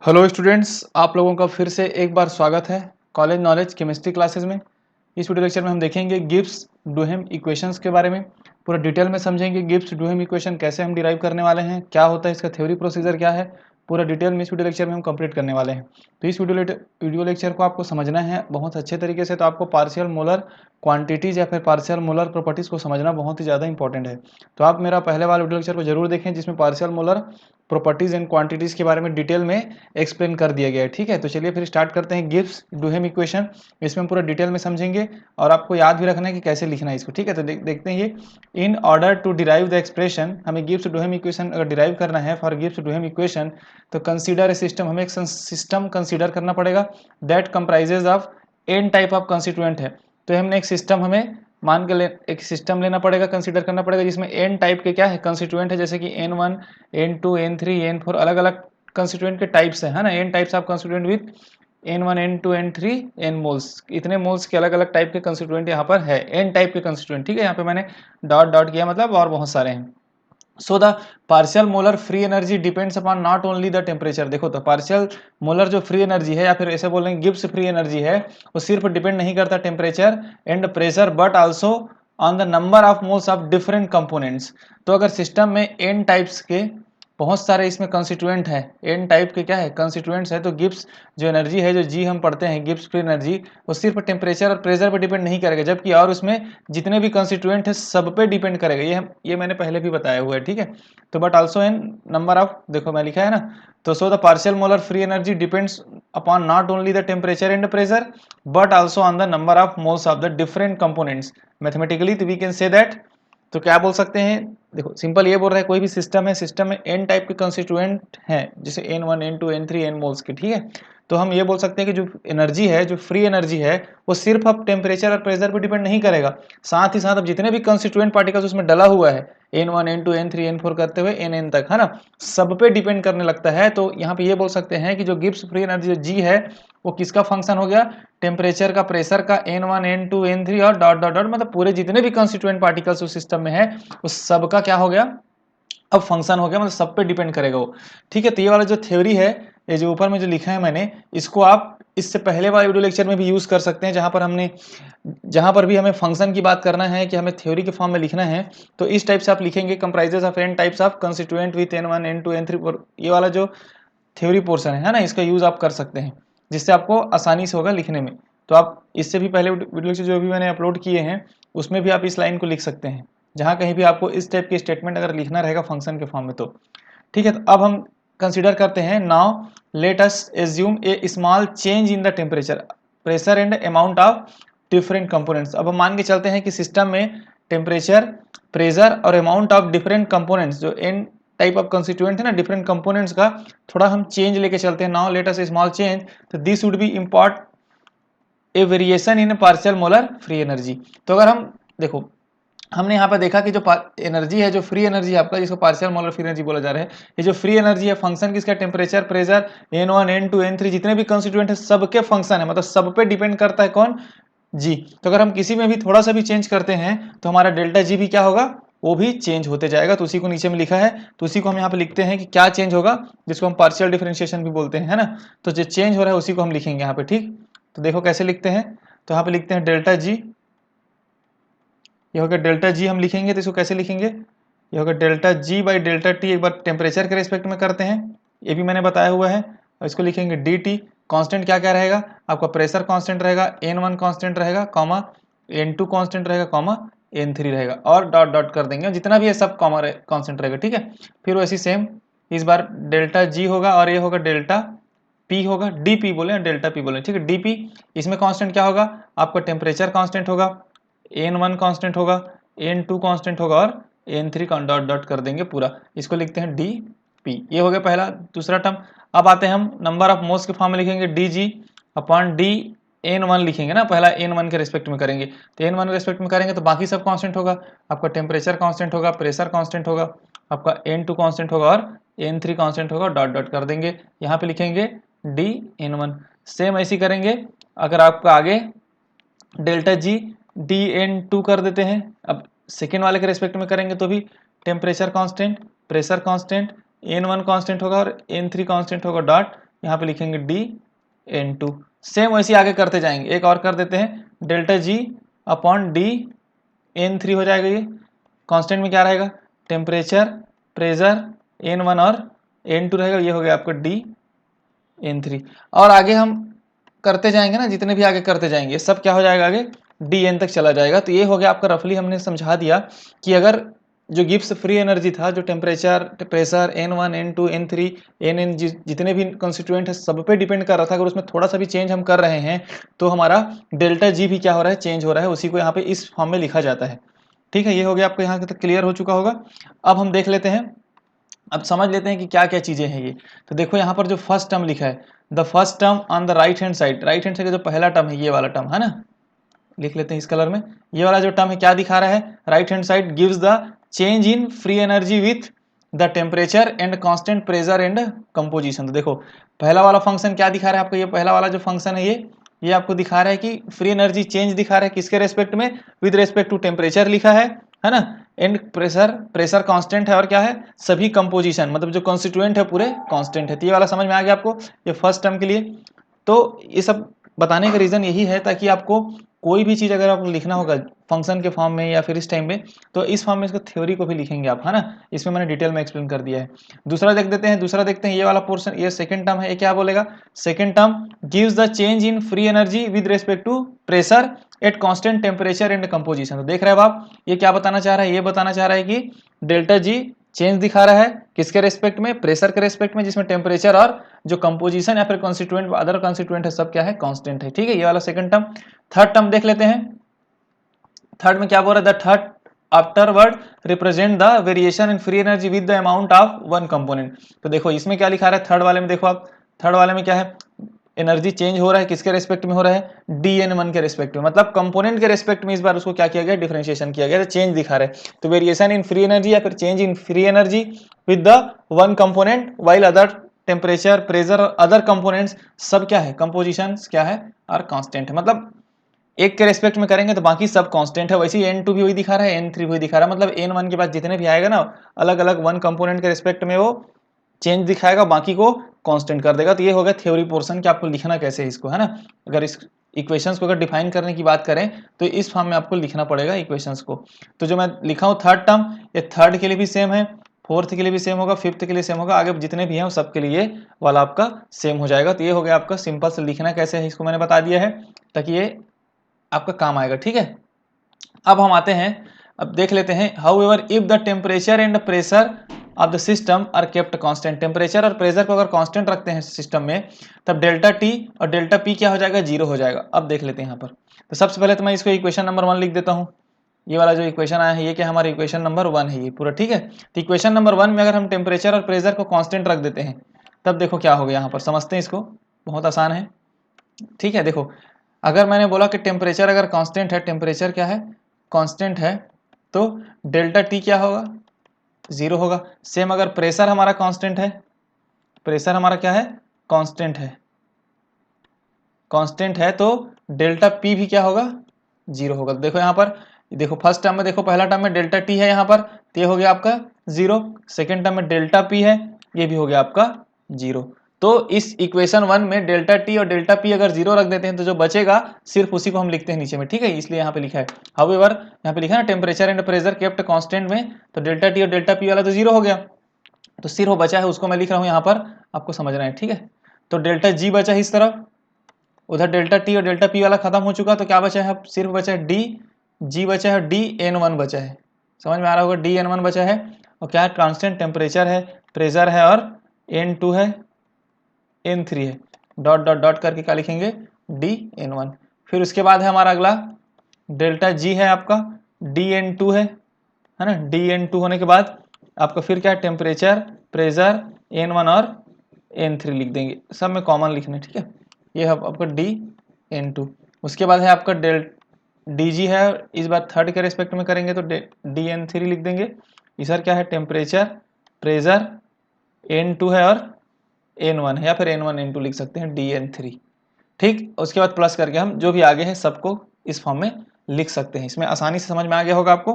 Hello students, आप लोगों का फिर से एक बार स्वागत है कॉलेज नॉलेज केमिस्ट्री क्लासेस में। इस वीडियो लेक्चर में हम देखेंगे गिब्स डुहेम इक्वेशंस के बारे में। पूरा डिटेल में समझेंगे गिब्स डुहेम इक्वेशन कैसे हम डिराइव करने वाले हैं, क्या होता है इसका थ्योरी प्रोसीजर क्या है, पूरा डिटेल में इस वीडियो लेक्चर में हम कंप्लीट करने वाले हैं। तो इस वीडियो लेक्चर को आपको समझना है बहुत अच्छे तरीके से, तो आपको पार्शियल मोलर क्वांटिटीज या फिर पार्शियल मोलर प्रॉपर्टीज़ को समझना बहुत ही ज़्यादा इंपॉर्टेंट है। तो आप मेरा पहले वाला वीडियो लेक्चर को जरूर देखें जिसमें partial molar properties and quantities के बारे में डिटेल में एक्सप्लेन कर दिया गया है। ठीक है, तो चलिए फिर स्टार्ट करते हैं गिब्स डुहेम इक्वेशन। इसमें हम पूरा डिटेल में समझेंगे और आपको याद भी रखना है कि कैसे लिखना है इसको। ठीक है, तो देखते हैं ये in order to derive the expression, हमें गिब्स डुहेम इक्वेशन अगर डिराइव करना है फॉर गिब्स डुहेम इक्वेशन, तो कंसीडर ए सिस्टम, हमें एक सिस्टम कंसीडर करना पड़ेगा that comprises of N type of constituent है। तो हमने एक सिस्टम हमें मान के एक सिस्टम लेना पड़ेगा, कंसीडर करना पड़ेगा जिसमें एन टाइप के क्या है कंस्टिट्यूएंट है, जैसे कि N1 N2 N3 N4 अलग अलग कंस्टिट्यूएंट के टाइप्स है ना, N types of constituent with N1 N2 N3 N moles, इतने मोल्स के अलग अलग टाइप के कंस्टिट्यूएंट यहाँ पर है, एन टाइप के कंस्टिट्यूएंट। ठीक है, यहाँ पे मैंने डॉट डॉट किया मतलब और बहुत सारे हैं। So the partial molar free energy depends upon not only the temperature. देखो तो पार्शियल मोलर जो फ्री एनर्जी है या फिर ऐसे बोलेंगे गिब्स फ्री एनर्जी है, वो सिर्फ डिपेंड नहीं करता temperature and pressure but also on the number of moles of different components. तो अगर सिस्टम में एन टाइप्स के बहुत सारे इसमें कंस्टिट्यूएंट है, एन टाइप के क्या है कंस्टिट्यूएंट्स है, तो गिब्स जो एनर्जी है, जो जी हम पढ़ते हैं गिब्स फ्री एनर्जी, वो सिर्फ टेम्परेचर और प्रेशर पर डिपेंड नहीं करेगा, जबकि और उसमें जितने भी कंस्टिट्यूएंट है सब पे डिपेंड करेगा। ये मैंने पहले भी बताया हुआ है। ठीक है, तो but also in number of, देखो मैं लिखा है ना, तो so the partial molar free energy depends upon not only the temperature and pressure but also on the number of moles of the different components. Mathematically तो we can say that, तो क्या बोल सकते हैं, देखो सिंपल ये बोल रहा है कोई भी सिस्टम है, सिस्टम में एन टाइप के कंस्टिट्यूएंट हैं जैसे N1 N2 N3 N moles के। ठीक है, तो हम ये बोल सकते हैं कि जो एनर्जी है, जो फ्री एनर्जी है, वो सिर्फ अब टेम्परेचर और प्रेशर पर डिपेंड नहीं करेगा, साथ ही साथ अब जितने भी कंस्टिट्यूएंट पार्टिकल्स उसमें डला हुआ है N1 N2 N3 N4 करते हुए Nn तक, है ना, सब पे डिपेंड करने लगता है। तो यहाँ पे ये बोल सकते हैं कि जो गिब्स फ्री एनर्जी जो जी है, वो किसका फंक्शन हो गया, टेम्परेचर का, प्रेशर का, N1 N2 N3 और डॉट डॉट डॉट, मतलब पूरे जितने भी कंस्टिट्यूएंट पार्टिकल्स उस सिस्टम में है, उस सब का क्या हो गया, अब फंक्शन हो गया, मतलब सब पे डिपेंड करेगा वो। ठीक है, तो ये वाला जो थ्योरी है, ये जो ऊपर में जो लिखा है मैंने, इसको आप इससे पहले वाले वीडियो लेक्चर में भी यूज कर सकते हैं, जहां पर भी हमें फंक्शन की बात करना है कि हमें थ्योरी के फॉर्म में लिखना है, तो इस टाइप से आप लिखेंगे comprises of N types of constituent with N1 N2 N3। ये वाला जो थ्योरी पोर्शन है ना, इसका यूज आप कर सकते हैं, जिससे आपको आसानी से होगा लिखने में। तो आप इससे भी पहले वीडियो लेक्चर जो भी मैंने अपलोड किए हैं, उसमें भी आप इस लाइन को लिख सकते हैं, जहां कहीं भी आपको इस टाइप की स्टेटमेंट अगर लिखना रहेगा फंक्शन के फॉर्म में तो। ठीक है, तो अब हम कंसीडर करते हैं, now let us assume A small change in the temperature, pressure and amount of different components. अब हम मान के चलते हैं कि सिस्टम में टेम्परेचर, प्रेशर और अमाउंट ऑफ डिफरेंट कंपोनेंट्स, जो एन टाइप ऑफ कंस्टिट्यूएंट है ना, डिफरेंट कंपोनेंट्स का थोड़ा हम चेंज लेके चलते हैं। Now let us small change, तो this would be import a variation in partial molar free energy. तो अगर हम देखो, हमने यहाँ पर देखा कि जो एनर्जी है, जो फ्री एनर्जी है आपका, जिसको पार्शियल मोलर फ्री एनर्जी बोला जा रहा है, ये जो फ्री एनर्जी है फंक्शन किसका, temperature, pressure, N1 N2 N3 जितने भी कंस्टिट्यूएंट है सबके फंक्शन है, मतलब सब पे डिपेंड करता है कौन, जी। तो अगर हम किसी में भी थोड़ा सा भी चेंज करते हैं तो हमारा डेल्टा जी भी क्या होगा, वो भी चेंज होते जाएगा। तो उसी को नीचे में लिखा है, तो उसी को हम यहाँ पे लिखते हैं कि क्या चेंज होगा, जिसको हम पार्शियल डिफरेंशिएशन भी बोलते हैं, है ना। तो जो चेंज हो रहा है उसी को हम लिखेंगे यहाँ पे। ठीक, तो देखो कैसे लिखते हैं, तो यहाँ पे लिखते हैं डेल्टा जी, ये होगा डेल्टा जी हम लिखेंगे, तो इसको कैसे लिखेंगे, ये होगा delta G by delta T. एक बार टेम्परेचर के रेस्पेक्ट में करते हैं, ये भी मैंने बताया हुआ है, और इसको लिखेंगे डी टी। कॉन्स्टेंट क्या क्या रहेगा आपका, प्रेशर कांस्टेंट रहेगा, N1 कांस्टेंट रहेगा, कॉमा N2 कांस्टेंट रहेगा, कॉमा N3 रहेगा, और डॉट डॉट कर देंगे, जितना भी है सब कॉमा कांस्टेंट रहेगा। ठीक है, फिर वैसी सेम इस बार डेल्टा जी होगा, और ये होगा डेल्टा पी होगा, डी पी बोले डेल्टा पी बोले, ठीक है, डी पी। इसमें कांस्टेंट क्या होगा आपका, टेम्परेचर कांस्टेंट होगा, N1 कांस्टेंट होगा, N2 कांस्टेंट होगा, और N3 डॉट डॉट कर देंगे पूरा, इसको लिखते हैं डी पी। ये हो गया पहला। दूसरा टर्म, अब आते हैं हम नंबर ऑफ मोल्स के फॉर्म में लिखेंगे D G upon D N1 लिखेंगे ना, पहला N1 के रेस्पेक्ट में करेंगे, तो N1 के रेस्पेक्ट में करेंगे तो बाकी सब कांस्टेंट होगा, आपका टेम्परेचर कांस्टेंट होगा, प्रेशर कांस्टेंट होगा, आपका N2 कांस्टेंट होगा, और N3 कांस्टेंट होगा, डॉट डॉट कर देंगे, यहाँ पे लिखेंगे डी N1। सेम ऐसी करेंगे अगर आपका आगे डेल्टा जी डी N2 कर देते हैं। अब सेकेंड वाले के रेस्पेक्ट में करेंगे तो भी temperature constant, pressure constant, N1 constant होगा, और N3 कांस्टेंट होगा, डॉट यहाँ पे लिखेंगे D(N2). सेम वैसे आगे करते जाएंगे, एक और कर देते हैं, डेल्टा जी अपॉन D(N3) हो जाएगा। ये कांस्टेंट में क्या रहेगा, टेम्परेचर, प्रेशर N1 और N2 रहेगा। ये हो गया आपका D(N3). और आगे हम करते जाएंगे ना, जितने भी आगे करते जाएंगे सब क्या हो जाएगा, आगे Dn तक चला जाएगा। तो ये हो गया आपका, रफली हमने समझा दिया कि अगर जो गिब्स फ्री एनर्जी था, जो temperature, pressure N1 N2 N3 Nn जितने भी कंस्टिट्यूएंट है सब पे डिपेंड कर रहा था। अगर उसमें थोड़ा सा भी चेंज हम कर रहे हैं तो हमारा डेल्टा जी भी क्या हो रहा है, चेंज हो रहा है। उसी को यहाँ पे इस फॉर्म में लिखा जाता है। ठीक है, ये हो गया आपको, यहाँ तक क्लियर हो चुका होगा। अब हम देख लेते हैं, अब समझ लेते हैं कि क्या क्या चीजें हैं ये। तो देखो यहाँ पर जो फर्स्ट टर्म लिखा है, the first term on the right hand side, right hand side का जो पहला टर्म है, ये वाला टर्म है ना, लिख लेते हैं इस कलर में। ये वाला जो टर्म है क्या दिखा रहा है, right hand side gives the change in free energy with the temperature and constant pressure and composition. तो देखो पहला वाला फंक्शन क्या दिखा रहा है आपको, ये पहला वाला जो फंक्शन है ये आपको दिखा रहा है कि फ्री एनर्जी चेंज दिखा रहा है, किसके रेस्पेक्ट में, विद रेस्पेक्ट टू टेम्परेचर लिखा है ना, एंड प्रेशर कांस्टेंट है, और क्या है, सभी कंपोजिशन मतलब जो कॉन्स्टिट्यूएंट है पूरे कांस्टेंट है। तो ये वाला समझ में आ गया आपको, ये फर्स्ट टर्म के लिए। तो ये सब बताने का रीजन यही है ताकि आपको कोई भी चीज अगर आपको लिखना होगा फंक्शन के फॉर्म में या फिर इस टाइम में, तो इस फॉर्म में इसको थ्योरी को भी लिखेंगे आप, है ना। इसमें मैंने डिटेल में एक्सप्लेन कर दिया है। दूसरा देखते हैं, ये वाला पोर्शन, ये सेकंड टर्म है, ये क्या बोलेगा, second term gives the change in free energy with respect to pressure at constant temperature and composition. तो देख रहे हो आप, ये क्या बताना चाह रहा है, ये बताना चाह रहा है कि डेल्टा जी चेंज दिखा रहा है किसके रेस्पेक्ट में, प्रेशर के रेस्पेक्ट में, जिसमें टेम्परेचर और जो कंपोजिशन या फिर कॉन्स्टिट्यूएंट अदर कॉन्स्टिट्यूएंट है सब क्या है, कांस्टेंट है। ठीक है, ये वाला सेकंड टर्म। थर्ड टर्म देख लेते हैं, थर्ड में क्या बोल रहा है, the third afterward represent the variation in free energy with the amount of one component. तो देखो इसमें क्या लिखा रहा है, थर्ड वाले में देखो आप, थर्ड वाले में क्या है, एनर्जी चेंज हो रहा है, किसके रेस्पेक्ट में हो रहा है, Dn1 के रेस्पेक्ट में, मतलब कंपोनेंट के रेस्पेक्ट में इस बार उसको क्या किया गया, डिफरेंशिएशन किया गया, तो चेंज दिखा रहा है। तो वेरिएशन इन फ्री एनर्जी या फिर change in free energy with the one component while other temperature, pressure, other components सब क्या है, कंपोजिशन क्या है, और कांस्टेंट है। मतलब एक के रेस्पेक्ट में करेंगे तो बाकी सब कांस्टेंट है। वैसे ही N2 भी वही दिखा रहा है, N3 भी वही दिखा रहा है, मतलब N1 के बाद जितने भी आएगा ना अलग अलग वन कंपोनेंट के रेस्पेक्ट में वो चेंज दिखाएगा, बाकी को कांस्टेंट कर देगा। तो ये हो गया थ्योरी पोर्शन कि आपको लिखना कैसे है इसको, है ना। अगर इस इक्वेशंस को अगर डिफाइन करने की बात करें तो इस फॉर्म में आपको लिखना पड़ेगा इक्वेशंस को। तो जो मैं लिखा हूँ थर्ड टर्म, ये थर्ड के लिए भी सेम है, फोर्थ के लिए भी सेम होगा, फिफ्थ के लिए सेम होगा, आगे जितने भी हैं सब के लिए वाला आपका सेम हो जाएगा। तो ये हो गया आपका सिंपल से लिखना कैसे है, इसको मैंने बता दिया है ताकि ये आपका काम आएगा। ठीक है, अब हम आते हैं, अब देख लेते हैं, however if the temperature and pressure of the system are kept constant, temperature और प्रेशर को अगर कांस्टेंट रखते हैं सिस्टम में तब डेल्टा टी और डेल्टा पी क्या हो जाएगा, जीरो हो जाएगा। अब देख लेते हैं यहाँ पर, तो सबसे पहले तो मैं इसको इक्वेशन नंबर 1 लिख देता हूँ। ये वाला जो इक्वेशन आया है ये क्या, हमारा इक्वेशन नंबर 1 है ये पूरा। ठीक है, तो इक्वेशन नंबर 1 में अगर हम टेम्परेचर और प्रेशर को कांस्टेंट रख देते हैं तब देखो क्या होगा, यहाँ पर समझते हैं इसको, बहुत आसान है। ठीक है, देखो अगर मैंने बोला कि टेम्परेचर अगर कांस्टेंट है, टेम्परेचर क्या है, कांस्टेंट है, तो डेल्टा टी क्या होगा, जीरो होगा। सेम अगर प्रेशर हमारा कांस्टेंट है, प्रेशर हमारा क्या है, कांस्टेंट है, कांस्टेंट है, तो डेल्टा पी भी क्या होगा, जीरो होगा। तो देखो यहाँ पर, देखो फर्स्ट टर्म में, देखो पहला टर्म में डेल्टा टी है यहाँ पर, तो ये हो गया आपका जीरो। सेकेंड टर्म में डेल्टा पी है, ये भी हो गया आपका जीरो। तो इस इक्वेशन 1 में डेल्टा टी और डेल्टा पी अगर जीरो रख देते हैं तो जो बचेगा सिर्फ उसी को हम लिखते हैं नीचे में। ठीक है, इसलिए यहाँ पे लिखा है, हाउएवर यहाँ पे लिखा है ना temperature and pressure kept constant में, तो डेल्टा टी और डेल्टा पी वाला तो जीरो हो गया, तो सिर्फ वो बचा है उसको मैं लिख रहा हूँ यहाँ पर, आपको समझना है। ठीक है, तो डेल्टा जी बचा है इस तरफ, उधर डेल्टा टी और डेल्टा पी वाला खत्म हो चुका, तो क्या बचा है, अब सिर्फ बचा है डी जी बचा है, Dn1 बचा है, समझ में आ रहा होगा, Dn1 बचा है, और क्या है, कांस्टेंट टेम्परेचर है, प्रेशर है, और N2 है, N3 है, डॉट डॉट डॉट करके क्या लिखेंगे, Dn1। फिर उसके बाद है हमारा अगला डेल्टा जी है आपका, Dn2 है ना, Dn2 होने के बाद आपका फिर क्या है, टेम्परेचर, प्रेशर, N1 और N3 लिख देंगे, सब में कॉमन लिखना है। ठीक है, ये है आपका Dn2। उसके बाद है आपका Dg है, इस बार थर्ड के रेस्पेक्ट में करेंगे तो Dn3 लिख देंगे। इधर क्या है, टेम्परेचर, प्रेशर, N2 है और N1 है, या फिर N1 N2 लिख सकते हैं, Dn3। ठीक, उसके बाद प्लस करके हम जो भी आगे है सबको इस फॉर्म में लिख सकते हैं। इसमें आसानी से समझ में आ गया होगा आपको,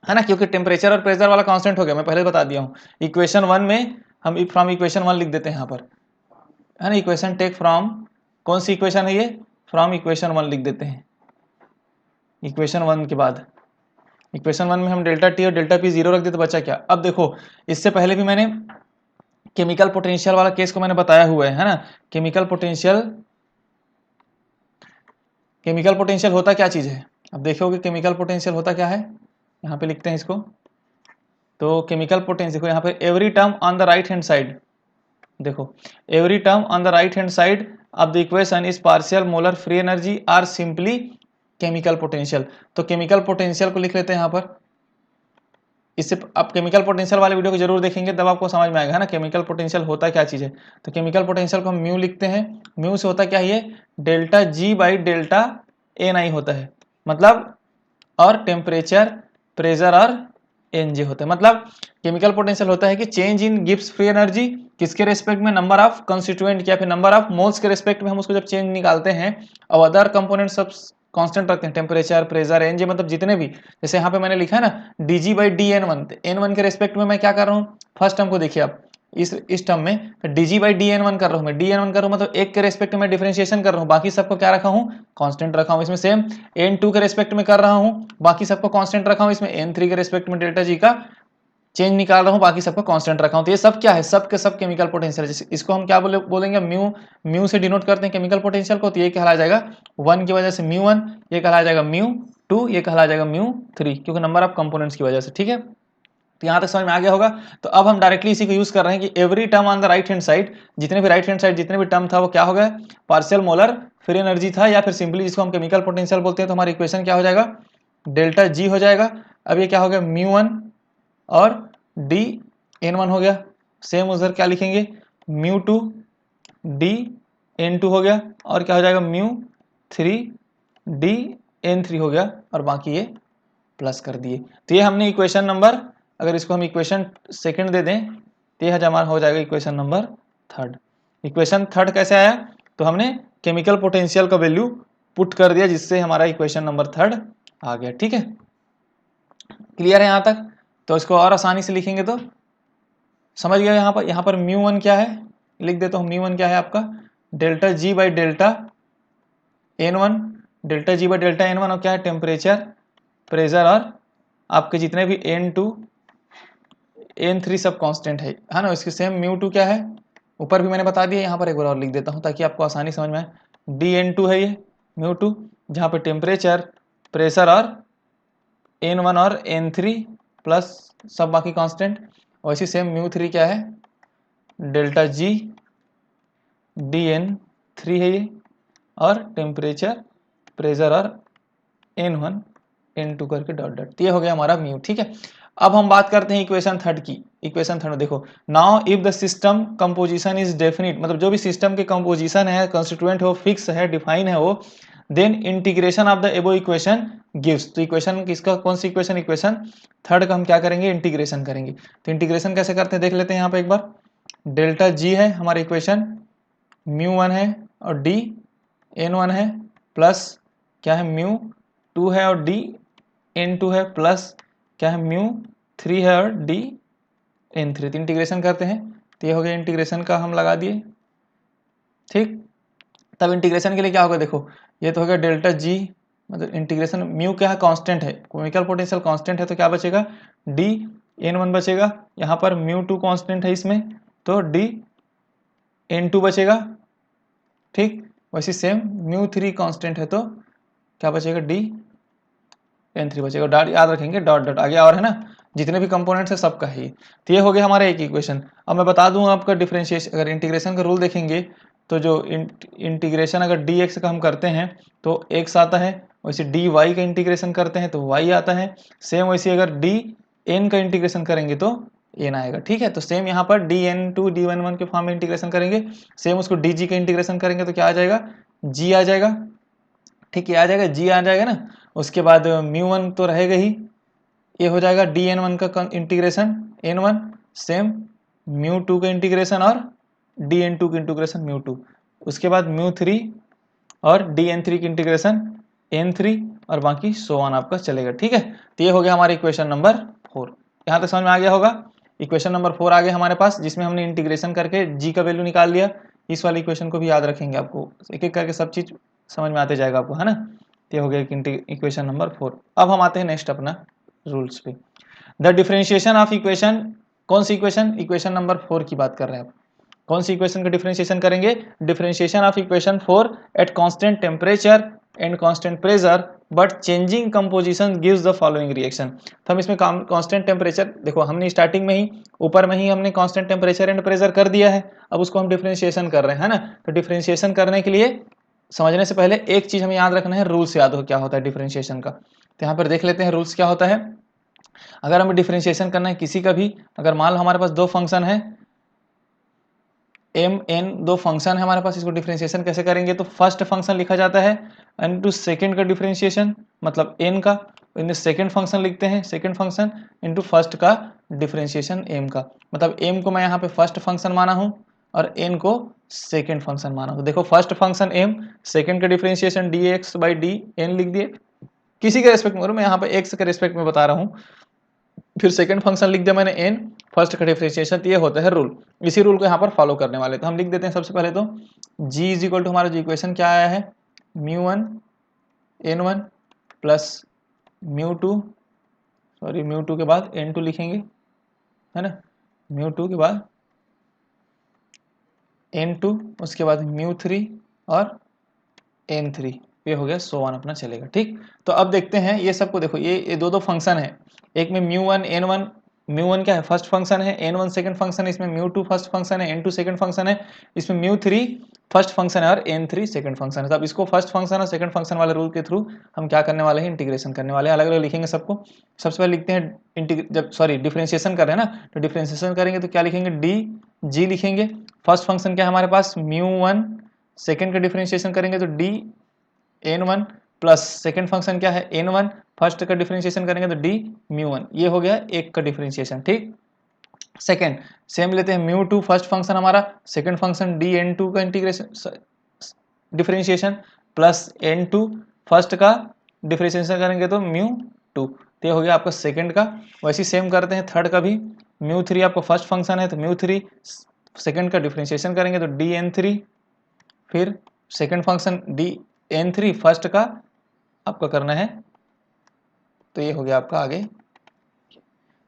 है ना, क्योंकि टेम्परेचर और प्रेशर वाला कांस्टेंट हो गया, मैं पहले बता दिया हूँ। इक्वेशन 1 में हम फ्रॉम इक्वेशन 1 लिख देते हैं यहाँ पर, है ना, इक्वेशन टेक फ्रॉम, कौन सी इक्वेशन है ये, फ्रॉम इक्वेशन 1 लिख देते हैं। इक्वेशन 1 के बाद इक्वेशन 1 में हम डेल्टा टी और डेल्टा पी 0 रख देते, बचा क्या। अब देखो इससे पहले भी मैंने केमिकल पोटेंशियल वाला केस को मैंने बताया हुआ है ना। केमिकल पोटेंशियल होता क्या चीज है। अब देखोगे केमिकल पोटेंशियल होता क्या है, यहाँ पे लिखते हैं इसको। तो केमिकल पोटेंशियल देखो यहाँ पे every term on the right hand side, देखो every term on the right hand side of the equation is partial molar free energy are simply chemical potential. तो केमिकल पोटेंशियल को लिख लेते हैं यहाँ पर। इससे आप केमिकल पोटेंशियल वाले वीडियो को जरूर देखेंगे, तब आपको समझ में आएगा है ना केमिकल पोटेंशियल होता क्या चीज है। तो केमिकल पोटेंशियल को हम म्यू लिखते हैं। म्यू से होता क्या है, ये delta G by delta N I होता है, मतलब और टेम्परेचर, प्रेशर और एन जी होता है। मतलब केमिकल पोटेंशियल होता है कि change in Gibbs free energy किसके रेस्पेक्ट में, नंबर ऑफ कंस्टिट्यूएंट या फिर नंबर ऑफ मोल्स के रेस्पेक्ट में हम उसको जब चेंज निकालते हैं और अदर कंपोनेंट सब कांस्टेंट रखते हैं, टेम्परेचर, प्रेशर, एन जी, मतलब जितने भी, जैसे यहाँ पे मैंने लिखा है ना D G by D N one, N one के रेस्पेक्ट में मैं क्या कर रहा हूँ, फर्स्ट टर्म को देखिए आप, इस टर्म में D G by D N one कर रहा हूँ मैं, डी एन वन कर रहा हूँ मतलब एक के रेस्पेक्ट में डिफरेंशिएशन कर रहा हूँ, बाकी सबको क्या रखा हूँ, कांस्टेंट रखा हूँ। इसमें सेम एन टू के रेस्पेक्ट में कर रहा हूँ, बाकी सबको कांस्टेंट रखा हूँ। इसमें एन थ्री के रेस्पेक्ट में डेल्टा जी का चेंज निकाल रहा हूँ, बाकी सबको कांस्टेंट रखा हूँ। तो ये सब क्या है, सब के सब केमिकल पोटेंशियल। इसको हम क्या बोलेंगे, म्यू से डिनोट करते हैं केमिकल पोटेंशियल को। तो ये कहला जाएगा 1 की वजह से म्यू 1, ये कहला जाएगा म्यू 2, ये कहला जाएगा म्यू 3, क्योंकि नंबर ऑफ कंपोनेंट्स की वजह से। ठीक है, तो यहाँ तक समझ में आ गया होगा। तो अब हम डायरेक्टली इसी को यूज कर रहे हैं कि every term on the right hand side, जितने भी राइट हैंड साइड जितने भी टर्म था वो क्या हो गया, पार्शियल मोलर फ्री एनर्जी था, या फिर सिंपली जिसको हम केमिकल पोटेंशियल बोलते हैं। तो हमारी इक्वेशन क्या हो जाएगा, डेल्टा जी हो जाएगा। अब ये क्या हो गया, म्यू 1 और डी एन 1 हो गया। सेम उधर क्या लिखेंगे, म्यू 2 डी एन 2 हो गया, और क्या हो जाएगा म्यू 3 डी एन 3 हो गया, और बाकी ये प्लस कर दिए। तो ये हमने इक्वेशन नंबर, अगर इसको हम इक्वेशन सेकंड दे दें तो ये हमारा हो जाएगा equation number 3rd। Equation 3rd कैसे आया, तो हमने केमिकल पोटेंशियल का वैल्यू पुट कर दिया, जिससे हमारा इक्वेशन नंबर 3rd आ गया। ठीक है, क्लियर है यहाँ तक। तो इसको और आसानी से लिखेंगे तो समझ गया। यहाँ पर म्यू 1 क्या है, लिख देता हूँ। म्यू 1 क्या है आपका, delta G by delta N 1, delta G by delta N 1, और क्या है, टेम्परेचर, प्रेशर, और आपके जितने भी N2 N3 सब कांस्टेंट है ना। इसके सेम म्यू 2 क्या है, ऊपर भी मैंने बता दिया, यहाँ पर एक बार और लिख देता हूँ ताकि आपको आसानी समझ में आए। DN2 है ये म्यू 2, जहाँ पे टेम्परेचर, प्रेशर और N1 और N3 प्लस सब बाकी कांस्टेंट। वैसे सेम म्यू 3 क्या है, डेल्टा जी DN3 है ये, और टेम्परेचर, प्रेशर और N1 N2 करके डॉट डॉट। तो ये हो गया हमारा म्यू। ठीक है, अब हम बात करते हैं इक्वेशन 3rd की। इक्वेशन 3rd देखो, now if the system composition is definite, मतलब जो भी सिस्टम के कंपोजिशन है, कंस्टिट्यूएंट है, वो फिक्स है, डिफाइन है वो, then integration of the above equation gives. तो इक्वेशन किसका, कौन सी इक्वेशन, इक्वेशन 3rd का हम क्या करेंगे, इंटीग्रेशन करेंगे। तो इंटीग्रेशन कैसे करते हैं देख लेते हैं। यहाँ पे एक बार डेल्टा जी है हमारा इक्वेशन, म्यू 1 है और डी N1 है, प्लस क्या है म्यू 2 है और डी N2 है, प्लस क्या है म्यू 3 है और डी N3। तो इंटीग्रेशन करते हैं, तो ये हो गया इंटीग्रेशन का हम लगा दिए। ठीक, तब इंटीग्रेशन के लिए क्या होगा, देखो ये तो हो गया डेल्टा जी, मतलब इंटीग्रेशन म्यू क्या है, कांस्टेंट है, केमिकल पोटेंशियल कांस्टेंट है, तो क्या बचेगा, डी N1 बचेगा। यहाँ पर म्यू 2 कांस्टेंट है इसमें, तो डी N2 बचेगा। ठीक, वैसे सेम म्यू 3 कांस्टेंट है, तो क्या बचेगा, डी N3 बचेगा। डॉट याद रखेंगे, डॉट डॉट आगे और है ना, जितने भी कंपोनेंट्स है सबका ही। तो ये हो गया हमारा एक इक्वेशन। अब मैं बता दूं आपका डिफरेंशिएशन, अगर इंटीग्रेशन का रूल देखेंगे तो जो इंटीग्रेशन अगर dx का हम करते हैं तो x आता है, वैसे dy का इंटीग्रेशन करते हैं तो y आता है। सेम वैसे अगर dn का इंटीग्रेशन करेंगे तो n आएगा। ठीक है, तो सेम यहाँ पर dn2 d11 के फॉर्म में इंटीग्रेशन करेंगे, सेम उसको dg का इंटीग्रेशन करेंगे तो क्या आ जाएगा, g आ जाएगा। ठीक है, आ जाएगा, g आ जाएगा ना। उसके बाद म्यू 1 तो रहेगा ही, ये हो जाएगा dn1 का इंटीग्रेशन n1, सेम म्यू 2 का इंटीग्रेशन और dn2 का इंटीग्रेशन म्यू 2। उसके बाद म्यू 3 और dn3 की इंटीग्रेशन n3, और बाकी सो ऑन आपका चलेगा। ठीक है, तो ये हो गया हमारा इक्वेशन नंबर 4। यहाँ तक समझ में आ गया होगा। इक्वेशन नंबर 4 आ गया हमारे पास, जिसमें हमने इंटीग्रेशन करके g का वैल्यू निकाल लिया। इस वाली इक्वेशन को भी याद रखेंगे, आपको एक एक करके सब चीज़ समझ में आते जाएगा आपको, है ना। तो ये हो गया इक्वेशन नंबर 4। अब हम आते हैं नेक्स्ट अपना रूल्स पे। द डिफरेंशिएशन ऑफ इक्वेशन, कौन सी इक्वेशन, इक्वेशन नंबर 4 की बात कर रहे हैं आप। कौन सी इक्वेशन का डिफरेंशिएशन करेंगे, differentiation of equation 4 eight constant temperature and constant pressure but changing composition gives the following reaction. तो हम इसमें कांस्टेंट टेम्परेचर, देखो हमने स्टार्टिंग में ही ऊपर में ही हमने कांस्टेंट टेम्परेचर एंड प्रेशर कर दिया है, अब उसको हम डिफरेंशिएशन कर रहे हैं, है ना। तो डिफरेंशिएशन करने के लिए समझने से पहले एक चीज हमें याद रखना है, रूल्स याद हो क्या होता है डिफरेंशिएशन का। तो यहाँ पर देख लेते हैं रूल्स क्या होता है। अगर हमें डिफरेंशिएशन करना है किसी का भी, अगर मान लो हमारे पास दो फंक्शन है एम एन, दो फंक्शन है हमारे पास, इसको डिफरेंशिएशन कैसे करेंगे, तो फर्स्ट फंक्शन लिखा जाता है इनटू सेकंड का डिफरेंशिएशन, मतलब एन का, इन सेकंड फंक्शन लिखते हैं सेकंड फंक्शन इनटू फर्स्ट का डिफरेंशिएशन एम का, मतलब एम को मैं यहाँ पे फर्स्ट फंक्शन माना हूँ और एन को सेकंड फंक्शन माना हूँ। देखो फर्स्ट फंक्शन एम, सेकंड का differentiation D X by D N लिख दिए, किसी के रेस्पेक्ट में, मैं यहाँ पे एक्स के रेस्पेक्ट में बता रहा हूँ। फिर सेकंड फंक्शन लिख दिया मैंने एन, फर्स्ट का डिफरेंशिएशन, ये होता है रूल। इसी रूल को यहाँ पर फॉलो करने वाले, तो हम लिख देते हैं सबसे पहले तो g इज इक्वल टू, हमारा जो इक्वेशन क्या आया है, μ1 n1 प्लस μ2, सॉरी μ2 के बाद n2 लिखेंगे, है ना, μ2 के बाद n2, उसके बाद μ3 और n3, ये हो गया सो वन अपना चलेगा, ठीक। तो अब देखते हैं ये सबको, देखो ये दो फंक्शन है, एक में μ1 n1, μ1 क्या है फर्स्ट फंक्शन है, n1 सेकंड फंक्शन है, इसमें μ2 फर्स्ट फंक्शन है, n2 सेकंड फंक्शन है, इसमें μ3 फर्स्ट फंक्शन है और n3 सेकंड फंक्शन है। तो अब इसको फर्स्ट फंक्शन और सेकंड फंक्शन वाले रूल के थ्रू हम क्या करने वाले हैं, इंटीग्रेशन करने वाले हैं, अलग अलग लिखेंगे सबको। सबसे पहले लिखते हैं जब डिफरेंशिएशन कर रहे हैं ना, तो डिफरेंशिएशन करेंगे तो क्या लिखेंगे, डी जी लिखेंगे। फर्स्ट फंक्शन क्या है हमारे पास μ1, सेकंड का डिफरेंशिएशन करेंगे तो D n1 plus second function क्या है n1, फर्स्ट का डिफरेंशिएशन करेंगे तो d μ1, ये हो गया एक का डिफरेंशिएशन, ठीक। सेकंड सेम लेते हैं μ2 फर्स्ट फंक्शन हमारा, सेकंड फंक्शन dn2 का integration differentiation plus n2 first का डिफरेंशिएशन करेंगे तो μ2, तो ये हो गया आपका सेकंड का। वैसे सेम करते हैं थर्ड का भी, μ3 आपका फर्स्ट फंक्शन है तो μ3 सेकंड का डिफरेंशिएशन करेंगे तो dn3, फिर सेकंड फंक्शन dn3 फर्स्ट का आपका करना है, तो ये हो गया आपका आगे,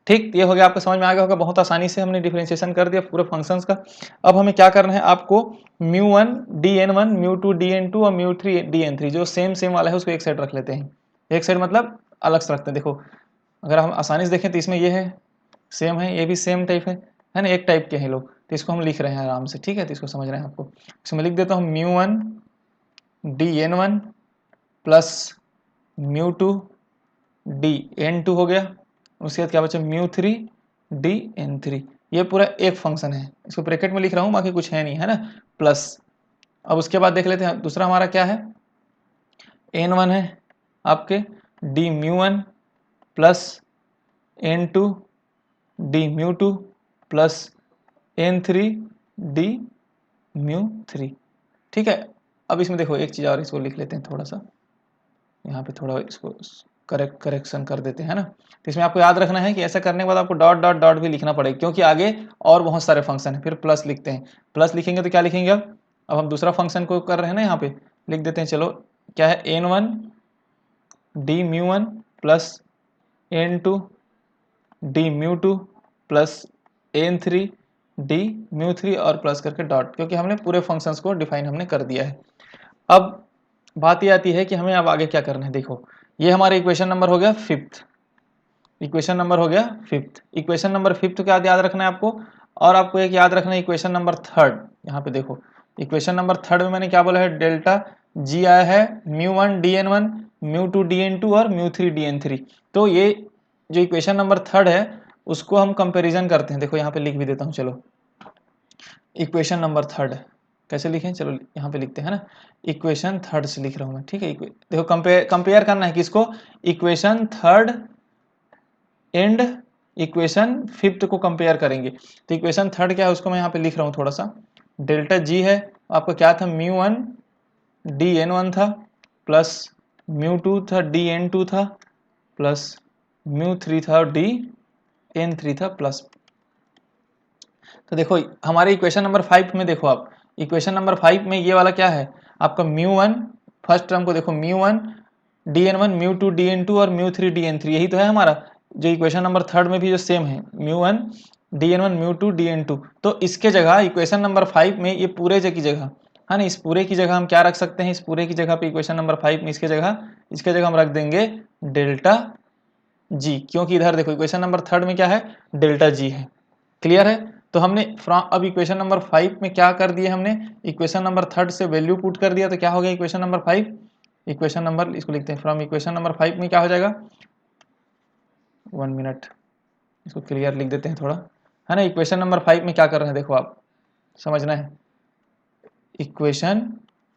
ठीक। ये हो गया आपको समझ में आ गया होगा, बहुत आसानी से हमने डिफरेंशिएशन कर दिया पूरे फंक्शंस का। अब हमें क्या करना है, आपको μ1 dn1, μ2 dn2 और μ3 dn3 जो सेम वाला है उसको एक साइड रख लेते हैं, एक साइड मतलब अलग से रखते हैं। देखो अगर हम आसानी से देखें तो इसमें ये है सेम है, ये भी सेम टाइप है ना, एक टाइप के हैं लोग, तो इसको हम लिख रहे हैं आराम से, ठीक है। तो इसको समझ रहे हैं आपको, इसमें लिख देता हूँ μ1 dn1 प्लस μ2 dn2 हो गया, उसके बाद क्या बचा μ3 dn3, ये पूरा एक फंक्शन है, इसको ब्रैकेट में लिख रहा हूँ, बाकी कुछ है नहीं, है ना, प्लस। अब उसके बाद देख लेते हैं दूसरा हमारा क्या है, n1 है आपके d μ1 plus n2 d μ2 plus n3 d μ3, ठीक है। अब इसमें देखो एक चीज़ और, इसको लिख लेते हैं थोड़ा सा, यहाँ पे थोड़ा इसको करेक्शन कर देते हैं ना। तो इसमें आपको याद रखना है कि ऐसा करने के बाद आपको डॉट डॉट डॉट भी लिखना पड़ेगा, क्योंकि आगे और बहुत सारे फंक्शन है। फिर प्लस लिखते हैं, प्लस लिखेंगे तो क्या लिखेंगे, अब हम दूसरा फंक्शन को कर रहे हैं ना, यहाँ पे लिख देते हैं, चलो क्या है n1 d μ1 plus n2 d μ2 plus n3 d μ3 और प्लस करके डॉट, क्योंकि हमने पूरे फंक्शंस को डिफाइन हमने कर दिया है। अब बात ये आती है कि हमें अब आगे क्या करना है। देखो ये हमारा इक्वेशन नंबर हो गया फिफ्थ, इक्वेशन नंबर हो गया फिफ्थ, इक्वेशन नंबर फिफ्थ क्या याद रखना है आपको, और आपको एक याद रखना है इक्वेशन नंबर थर्ड। यहाँ पे देखो इक्वेशन नंबर थर्ड में मैंने क्या बोला है, डेल्टा जी आया है μ1 dn1, μ2 dn2 और μ3 dn3। तो ये जो इक्वेशन नंबर थर्ड है उसको हम कंपेरिजन करते हैं। देखो यहाँ पे लिख भी देता हूँ, चलो इक्वेशन नंबर थर्ड कैसे लिखें, चलो यहाँ पे लिखते हैं ना, इक्वेशन थर्ड से लिख रहा हूँ मैं, ठीक है। देखो कंपेयर करना है किसको, equation third and equation fifth को कंपेयर करेंगे। तो इक्वेशन थर्ड क्या है उसको मैं यहाँ पे लिख रहा हूँ थोड़ा सा, डेल्टा जी है आपका क्या था, μ1 dn1 था प्लस μ2 था dn2 था प्लस μ3 था और dn3 था प्लस। तो देखो हमारे इक्वेशन नंबर 5 में देखो आप इक्वेशन नंबर 5 में ये वाला क्या है आपका μ1, फर्स्ट टर्म को देखो μ1 dn1 μ2 dn2 और μ3 dn3, यही तो है हमारा जो इक्वेशन नंबर 3 में भी जो सेम है μ1 dn1 μ2 dn2। तो इसके जगह इक्वेशन नंबर 5 में ये पूरे की जगह है ना, इस पूरे की जगह हम क्या रख सकते हैं, इस पूरे की जगह पे इक्वेशन नंबर 5 में इसके जगह हम रख देंगे डेल्टा जी, क्योंकि इधर देखो इक्वेशन नंबर 3 में क्या है डेल्टा जी है। क्लियर है। तो हमने फ्रॉम अब इक्वेशन नंबर 5 में क्या कर दिया, हमने इक्वेशन नंबर 3 से वैल्यू पुट कर दिया, तो क्या हो गया इक्वेशन नंबर 5, इक्वेशन नंबर इसको लिखते हैं फ्रॉम इक्वेशन नंबर 5 में क्या हो जाएगा, 1 मिनट इसको क्लियर लिख देते हैं थोड़ा, है ना। इक्वेशन नंबर 5 में क्या कर रहे हैं देखो, आप समझना है। इक्वेशन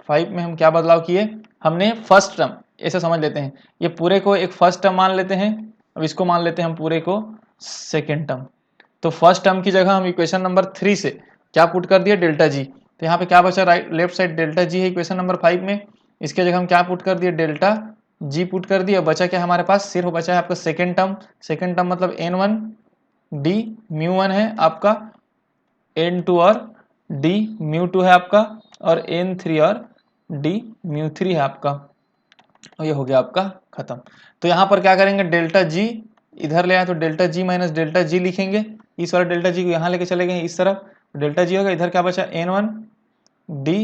5 में हम क्या बदलाव किए, हमने फर्स्ट टर्म ऐसे समझ लेते हैं, ये पूरे को एक फर्स्ट टर्म मान लेते हैं, अब इसको मान लेते हैं हम पूरे को सेकेंड टर्म। तो फर्स्ट टर्म की जगह हम इक्वेशन नंबर 3 से क्या पुट कर दिया डेल्टा जी, तो यहाँ पे क्या बचा, right left side delta G है इक्वेशन नंबर 5 में, इसके जगह हम क्या पुट कर दिए डेल्टा जी पुट कर दिया। बचा क्या हमारे पास, सिर्फ बचा है आपका सेकेंड टर्म मतलब n1 d μ1 है आपका, n2 और d μ2 है आपका, और n3 और d μ3 है आपका, और ये हो गया आपका खत्म। तो यहाँ पर क्या करेंगे, डेल्टा जी इधर ले आए तो delta G minus delta G लिखेंगे, इस वाला डेल्टा जी को यहाँ लेके चले गए इस तरफ, डेल्टा जी होगा, इधर क्या बचा n1 d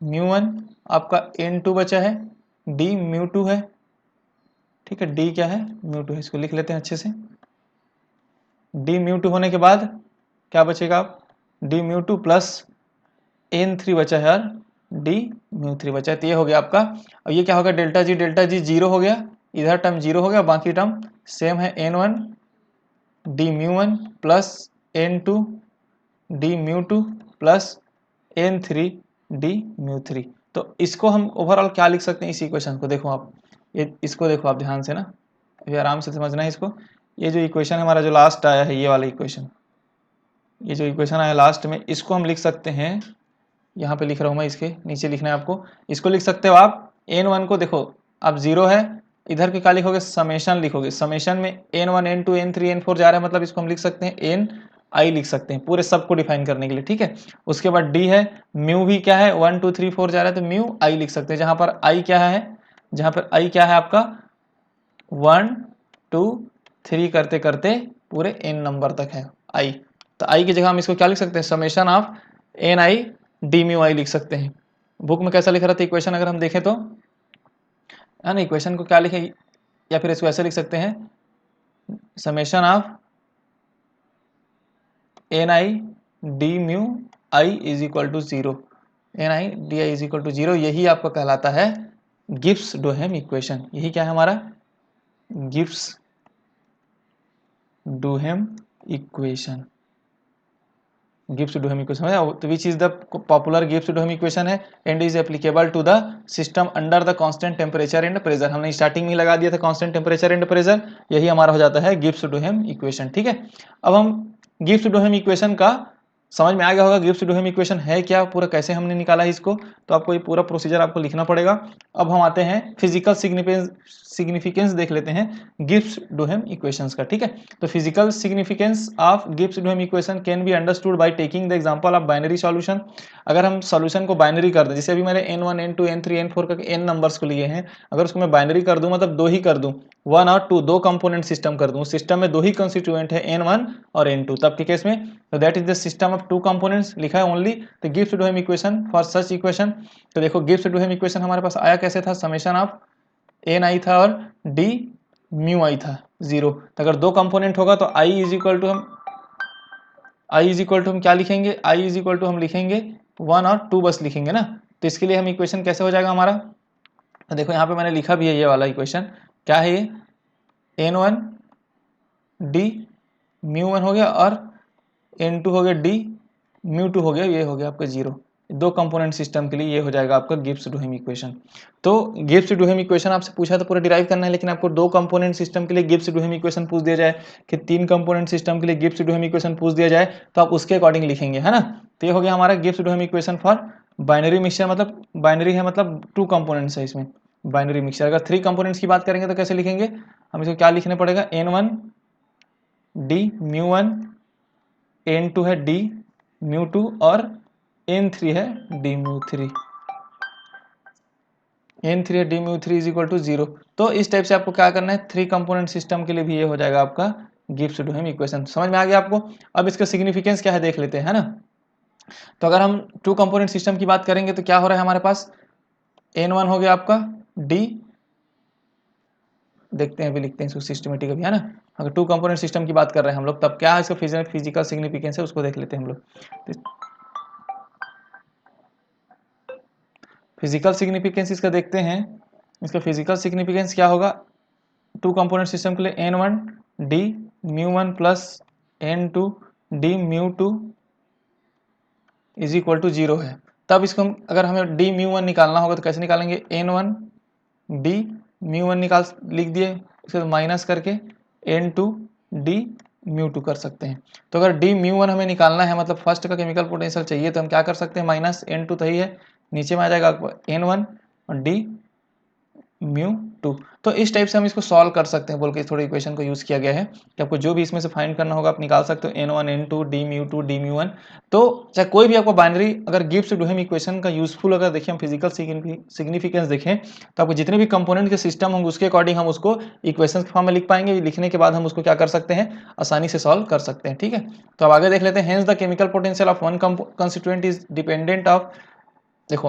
μ1 आपका, n2 बचा है d μ2 है, ठीक है, d क्या है μ2 है, इसको लिख लेते हैं अच्छे से। d μ2 होने के बाद क्या बचेगा, आप d μ2 प्लस n3 बचा है यार, d μ3 बचा है, तो ये हो गया आपका। अब ये क्या होगा, डेल्टा जी जीरो हो गया, इधर टर्म जीरो हो गया, बाकी टर्म सेम है, n1 d μ1 plus n2 d μ2 plus n3 d μ3। तो इसको हम ओवरऑल क्या लिख सकते हैं, इस इक्वेशन को देखो आप, ये इसको देखो आप ध्यान से ना, अभी आराम से समझना है इसको। ये जो इक्वेशन हमारा जो लास्ट आया है, ये वाला इक्वेशन, ये जो इक्वेशन आया लास्ट में, इसको हम लिख सकते हैं, यहाँ पे लिख रहा हूँ मैं, इसके नीचे लिखना है आपको, इसको लिख सकते हो आप n1 को देखो अब जीरो है, इधर के क्या लिखोगे, समेशन लिखोगे, समेशन में n1 n2 n3 n4 जा रहा है, मतलब इसको हम लिख सकते हैं n आई लिख सकते हैं पूरे सब को डिफाइन करने के लिए, ठीक है। उसके बाद d है, म्यू भी क्या है 1 2 3 4 जा रहा है, तो म्यू आई लिख सकते हैं, जहां पर आई क्या है, जहां पर आई क्या है आपका 1 2 3 करते करते पूरे n नंबर तक है आई, तो आई की जगह हम इसको क्या लिख सकते हैं, summation of N I D mu I लिख सकते हैं। बुक में कैसा लिख रहा था इक्वेशन, अगर हम देखें तो, है ना, इक्वेशन को क्या लिखे, या फिर इसको ऐसे लिख सकते हैं, summation of N I D mu I is equal to zero, N I D I is equal to zero, यही आपका कहलाता है गिब्स डोहेम इक्वेशन। यही क्या है हमारा, Gibbs Duhem equation, Gibbs Duhem equation है, तो which is the popular Gibbs Duhem equation है, and is applicable to the system under the constant temperature and pressure. हमने स्टार्टिंग में लगा दिया था कांस्टेंट टेम्परेचर एंड प्रेशर, यही हमारा हो जाता है गिब्स डोहेम इक्वेशन, ठीक है। अब हम गिब्स डोहेम इक्वेशन का समझ में आ गया होगा, गिब्स डोहेम इक्वेशन है क्या, पूरा कैसे हमने निकाला है इसको, तो आपको ये पूरा प्रोसीजर आपको लिखना पड़ेगा। अब हम आते हैं फिजिकल सिग्निफिकेंस देख लेते हैं गिब्स डोहेम इक्वेशंस का, ठीक है। तो physical significance of Gibbs Duhem equation can be understood by taking the example of binary solution. अगर हम सॉल्यूशन को बाइनरी कर दें, जैसे अभी मैंने n1 n2 n3 n4 करके n नंबर्स को लिए हैं, अगर उसको मैं बाइनरी कर दूं, मतलब दो ही कर दूं, 1 और 2 दो कंपोनेंट सिस्टम कर दूं, सिस्टम में दो ही कंस्टिट्यूएंट है n1 और n2, तब के केस में तो that is the system of two components, लिखा है only the Gibbs Duhem equation for such equation. तो देखो गिब्स डोहेम इक्वेशन हमारे पास आया कैसे था, समेशन ऑफ एन आई था और डी म्यू आई था जीरो, तो अगर दो कंपोनेंट होगा तो आई इज इक्वल टू हम क्या लिखेंगे, आई इज इक्वल टू हम लिखेंगे 1 और 2 बस लिखेंगे ना। तो इसके लिए हम इक्वेशन कैसे हो जाएगा हमारा, तो देखो यहाँ पे मैंने लिखा भी है ये वाला इक्वेशन, क्या है ये, n1 d μ1 हो गया और n2 हो गया d μ2 हो गया, ये हो गया आपका जीरो। दो कंपोनेंट सिस्टम के लिए ये हो जाएगा आपका गिब्स डोहेम इक्वेशन। तो गिब्स डोहेम इक्वेशन आपसे पूछा तो पूरा डिराइव करना है, लेकिन आपको दो कंपोनेंट सिस्टम के लिए गिब्स डोहेम इक्वेशन पूछ दिया जाए, कि तीन कंपोनेंट सिस्टम के लिए गिब्स डोहेम इक्वेशन पूछ दिया जाए, तो आप उसके अकॉर्डिंग लिखेंगे, है ना। तो ये हो गया हमारा Gibbs Duhem equation for binary mixture, मतलब बाइनरी है मतलब टू कंपोनेंट्स है इसमें बाइनरी मिक्सचर। अगर थ्री कंपोनेंट्स की बात करेंगे तो कैसे लिखेंगे, हम इसको क्या लिखने पड़ेगा, n1 d μ1 n2 है d μ2 और n3 है d म्यू 3, n3 है d mu 3 is equal to 0। तो इस टाइप से आपको क्या करना है, 3 कंपोनेंट सिस्टम के लिए भी ये हो जाएगा आपका गिब्स डुहेम इक्वेशन। समझ में आ गया आपको? अब इसका सिग्निफिकेंस क्या है देख लेते हैं, है ना। तो अगर हम 2 कंपोनेंट सिस्टम की बात करेंगे तो क्या हो रहा है हमारे पास, n1 हो गया आपका d, देखते हैं अभी लिखते हैं इसको सिस्टमेटिक अभी, है ना। अगर 2 कंपोनेंट सिस्टम की बात कर रहे हैं हम लोग, तब क्या है इसका फिजिकल सिग्निफिकेंस है, उसको देख लेते हैं हम लोग। फिजिकल सिग्निफिकेंस इसका देखते हैं, इसका फिजिकल सिग्निफिकेंस क्या होगा, 2 कंपोनेंट सिस्टम के लिए n1 d mu 1 plus n2 d mu 2 is equal to 0 है। तब इसको हम, अगर हमें d म्यू 1 निकालना होगा तो कैसे निकालेंगे, n1 d म्यू 1 निकाल लिख दिए, उसके माइनस करके n2 d म्यू 2 कर सकते हैं। तो अगर d म्यू 1 हमें निकालना है, मतलब फर्स्ट का केमिकल पोटेंशियल चाहिए, तो हम क्या कर सकते हैं, माइनस n2 तो ही है, नीचे में आ जाएगा n1 और d म्यू 2। तो इस टाइप से हम इसको सॉल्व कर सकते हैं बोल के थोड़ी इक्वेशन को यूज़ किया गया है कि आपको जो भी इसमें से फाइंड करना होगा आप निकाल सकते हो, n1 n2 d mu 2 d mu 1। तो चाहे कोई भी आपको बाइनरी अगर गिब्स डुहेम इक्वेशन का यूजफुल अगर देखें हम फिजिकल सिग्निफिकेंस देखें, तो आपको जितने भी कंपोनेंट के सिस्टम होंगे उसके अकॉर्डिंग हम उसको इक्वेशन के फॉर्म में लिख पाएंगे। लिखने के बाद हम उसको क्या कर सकते हैं, आसानी से सॉल्व कर सकते हैं। ठीक है, तो अब आगे देख लेते हैं। Hence the chemical potential of one constituent is dependent of, देखो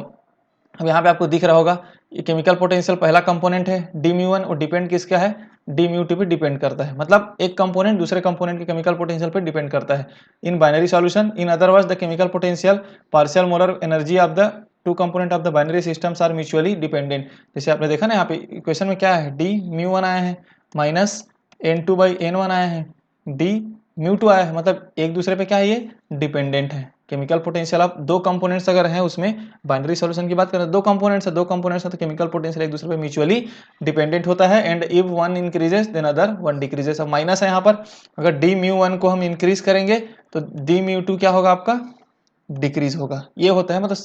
अब यहाँ पे आपको दिख रहा होगा ये केमिकल पोटेंशियल पहला कंपोनेंट है डी म्यू 1, और डिपेंड किसका है, डी म्यू 2 पे डिपेंड करता है। मतलब एक कंपोनेंट दूसरे कंपोनेंट के केमिकल पोटेंशियल पे डिपेंड करता है in binary solution. In other words the chemical potential partial molar energy of the 2 component of the binary systems are mutually dependent. जैसे आपने देखा ना यहाँ पे इक्वेशन में क्या है, डी म्यू 1 आया है माइनस n2 बाई n1 आया है, डी म्यू 2 आया है, मतलब एक दूसरे पे क्या है, ये डिपेंडेंट है। केमिकल पोटेंशियल ऑफ 2 कंपोनेंट्स अगर हैं उसमें बाइनरी सॉल्यूशन की बात करें, 2 कंपोनेंट्स है तो केमिकल पोटेंशियल एक दूसरे पे म्यूचुअली डिपेंडेंट होता है। And if one increases then other one decreases. अब माइनस है यहाँ पर, अगर डी म्यू 1 को हम इंक्रीज करेंगे तो डी म्यू 2 क्या होगा आपका, डिक्रीज होगा। ये होता है, मतलब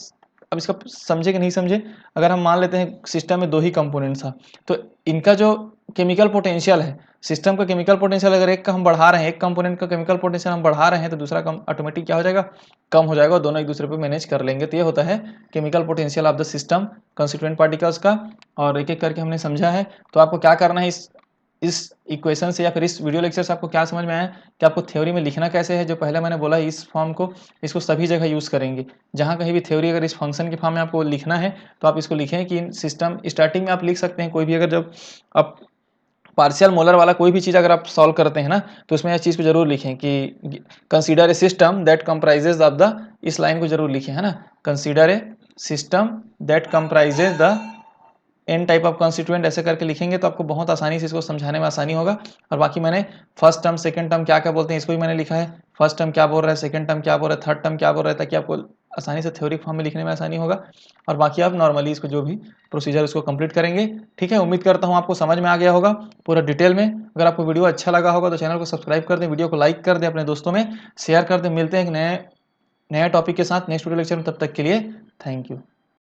अब इसका समझे कि नहीं समझे, अगर हम मान लेते हैं सिस्टम में 2 ही कंपोनेंट्स हैं तो इनका जो केमिकल पोटेंशियल है, सिस्टम का केमिकल पोटेंशियल अगर एक का हम बढ़ा रहे हैं, एक कंपोनेंट का केमिकल पोटेंशियल हम बढ़ा रहे हैं, तो दूसरा कम ऑटोमेटिक क्या हो जाएगा, कम हो जाएगा, दोनों एक दूसरे पे मैनेज कर लेंगे। तो ये होता है chemical potential of the system constituent particles का, और एक एक करके हमने समझा है। तो आपको क्या करना है, इस इक्वेशन से या फिर इस वीडियो लेक्चर से आपको क्या समझ में आया कि आपको थ्योरी में लिखना कैसे है। जो पहले मैंने बोला इस फॉर्म को, इसको सभी जगह यूज़ करेंगे। जहाँ कहीं भी थ्योरी अगर इस फंक्शन के फॉर्म में आपको लिखना है तो आप इसको लिखें कि सिस्टम स्टार्टिंग में आप लिख सकते हैं कोई भी, अगर जब आप पार्शियल मोलर वाला कोई भी चीज़ अगर आप सॉल्व करते हैं ना, तो उसमें इस चीज़ को जरूर लिखें कि consider a system that comprises of the, इस लाइन को जरूर लिखें, है ना, consider a system that comprises the N type of constituent, ऐसे करके लिखेंगे तो आपको बहुत आसानी से इसको समझाने में आसानी होगा। और बाकी मैंने फर्स्ट टर्म सेकंड टर्म क्या क्या बोलते हैं इसको भी मैंने लिखा है, फर्स्ट टर्म क्या बोल रहा है, सेकंड टर्म क्या बोल रहा है, थर्ड टर्म क्या बोल रहा है, ताकि आपको आसानी से थ्योरी फॉर्म में लिखने में आसानी होगा। और बाकी आप नॉर्मली इसको जो भी प्रोसीजर उसको कंप्लीट करेंगे। ठीक है, उम्मीद करता हूँ आपको समझ में आ गया होगा पूरा डिटेल में। अगर आपको वीडियो अच्छा लगा होगा तो चैनल को सब्सक्राइब कर दें, वीडियो को लाइक कर दें, अपने दोस्तों में शेयर कर दें। मिलते हैं एक नए टॉपिक के साथ नेक्स्ट वीडियो लेक्चर में, तब तक के लिए थैंक यू।